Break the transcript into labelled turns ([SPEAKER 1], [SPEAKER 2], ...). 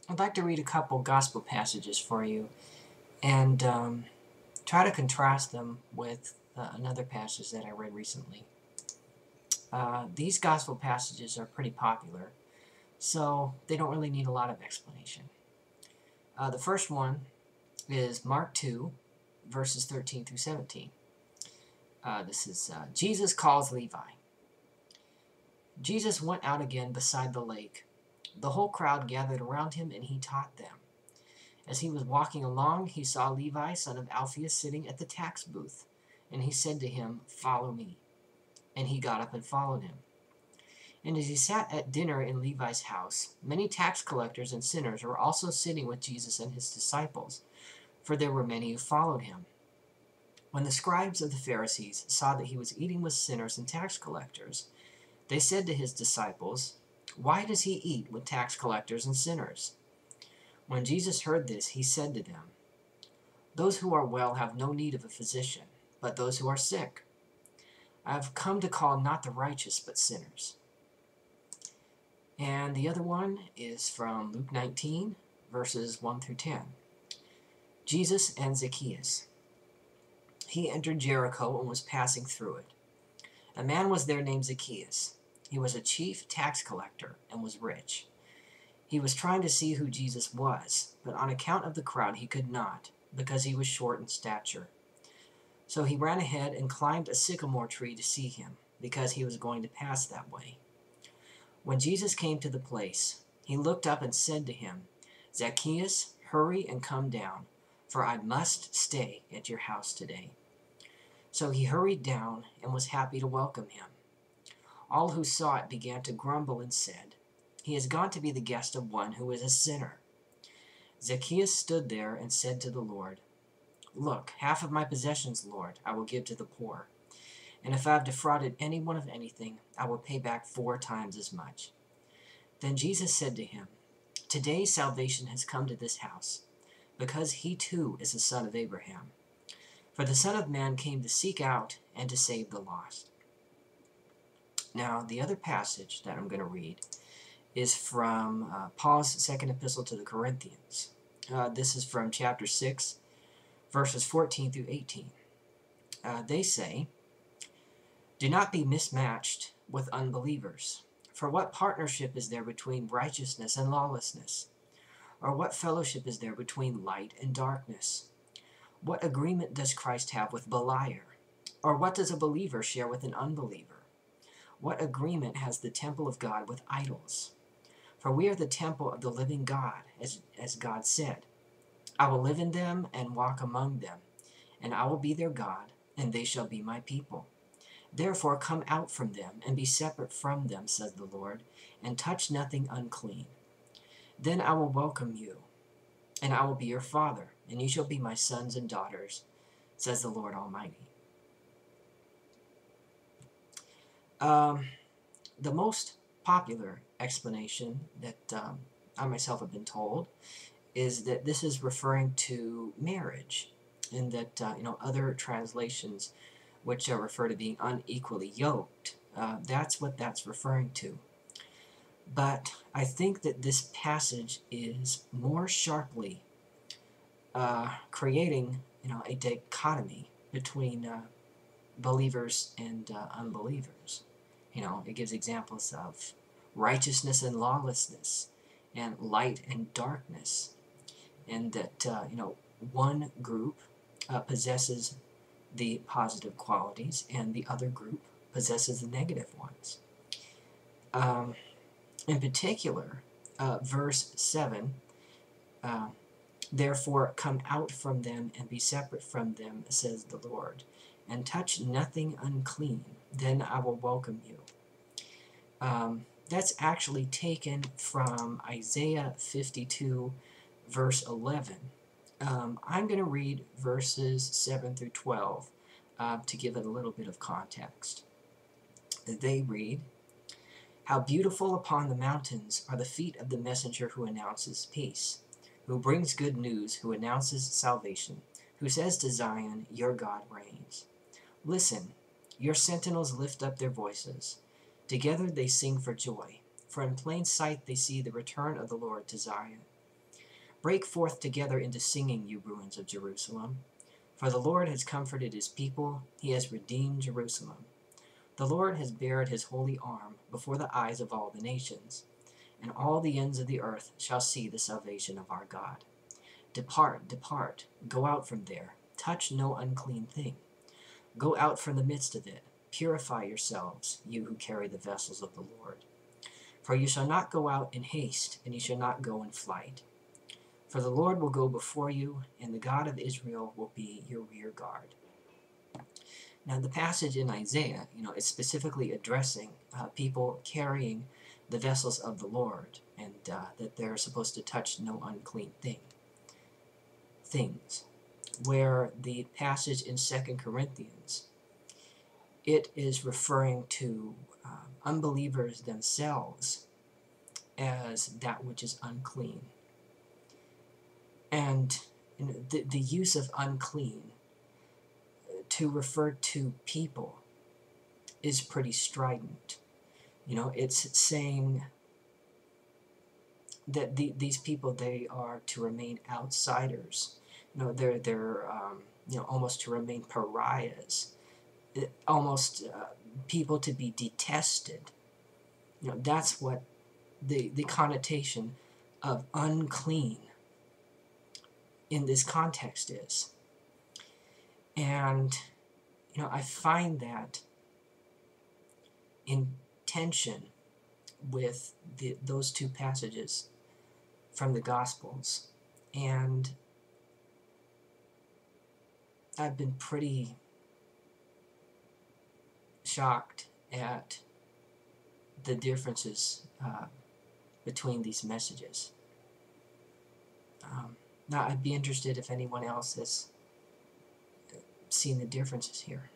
[SPEAKER 1] I'd like to read a couple gospel passages for you and try to contrast them with another passage that I read recently. These gospel passages are pretty popular, so they don't really need a lot of explanation. The first one is Mark 2, verses 13 through 17. This is Jesus calls Levi. Jesus went out again beside the lake. The whole crowd gathered around him, and he taught them. As he was walking along, he saw Levi, son of Alphaeus, sitting at the tax booth, and he said to him, "Follow me." And he got up and followed him. And as he sat at dinner in Levi's house, many tax collectors and sinners were also sitting with Jesus and his disciples, for there were many who followed him. When the scribes of the Pharisees saw that he was eating with sinners and tax collectors, they said to his disciples, "Why does he eat with tax collectors and sinners?" When Jesus heard this, he said to them, "Those who are well have no need of a physician, but those who are sick. I have come to call not the righteous, but sinners." And the other one is from Luke 19, verses 1 through 10. Jesus and Zacchaeus. He entered Jericho and was passing through it. A man was there named Zacchaeus. He was a chief tax collector and was rich. He was trying to see who Jesus was, but on account of the crowd he could not, because he was short in stature. So he ran ahead and climbed a sycamore tree to see him, because he was going to pass that way. When Jesus came to the place, he looked up and said to him, "Zacchaeus, hurry and come down, for I must stay at your house today." So he hurried down and was happy to welcome him. All who saw it began to grumble and said, "He has gone to be the guest of one who is a sinner." Zacchaeus stood there and said to the Lord, "Look, half of my possessions, Lord, I will give to the poor. And if I have defrauded anyone of anything, I will pay back 4 times as much." Then Jesus said to him, "Today salvation has come to this house, because he too is a son of Abraham. For the Son of Man came to seek out and to save the lost." Now, the other passage that I'm going to read is from Paul's second epistle to the Corinthians. This is from chapter 6, verses 14 through 18. They say, "Do not be mismatched with unbelievers. For what partnership is there between righteousness and lawlessness? Or what fellowship is there between light and darkness? What agreement does Christ have with Beliar? Or what does a believer share with an unbeliever? What agreement has the temple of God with idols? For we are the temple of the living God, as God said, 'I will live in them and walk among them, and I will be their God, and they shall be my people.' Therefore come out from them, and be separate from them, says the Lord, and touch nothing unclean. Then I will welcome you, and I will be your Father, and you shall be my sons and daughters, says the Lord Almighty." The most popular explanation that I myself have been told is that this is referring to marriage, and that other translations which refer to being unequally yoked, that's what that's referring to. But I think that this passage is more sharply creating a dichotomy between believers and unbelievers. It gives examples of righteousness and lawlessness, and light and darkness, and that one group possesses the positive qualities, and the other group possesses the negative ones. In particular, verse 7, "Therefore come out from them and be separate from them, says the Lord, and touch nothing unclean, then I will welcome you." That's actually taken from Isaiah 52, verse 11. I'm going to read verses 7 through 12 to give it a little bit of context. They read, "How beautiful upon the mountains are the feet of the messenger who announces peace, who brings good news, who announces salvation, who says to Zion, 'Your God reigns.' Listen, your sentinels lift up their voices. Together they sing for joy, for in plain sight they see the return of the Lord to Zion. Break forth together into singing, you ruins of Jerusalem. For the Lord has comforted his people, he has redeemed Jerusalem. The Lord has bared his holy arm before the eyes of all the nations, and all the ends of the earth shall see the salvation of our God. Depart, depart, go out from there, touch no unclean thing. Go out from the midst of it, purify yourselves, you who carry the vessels of the Lord. For you shall not go out in haste, and you shall not go in flight. For the Lord will go before you, and the God of Israel will be your rear guard. Now, the passage in Isaiah, is specifically addressing people carrying the vessels of the Lord, and that they're supposed to touch no unclean things. Where the passage in 2 Corinthians, it is referring to unbelievers themselves as that which is unclean. And the use of unclean to refer to people is pretty strident. It's saying that these people, they are to remain outsiders. They're almost to remain pariahs, almost people to be detested. That's what the connotation of unclean in this context is. And I find that in tension with those two passages from the Gospels. And I've been pretty shocked at the differences between these messages. Now, I'd be interested if anyone else has seen the differences here.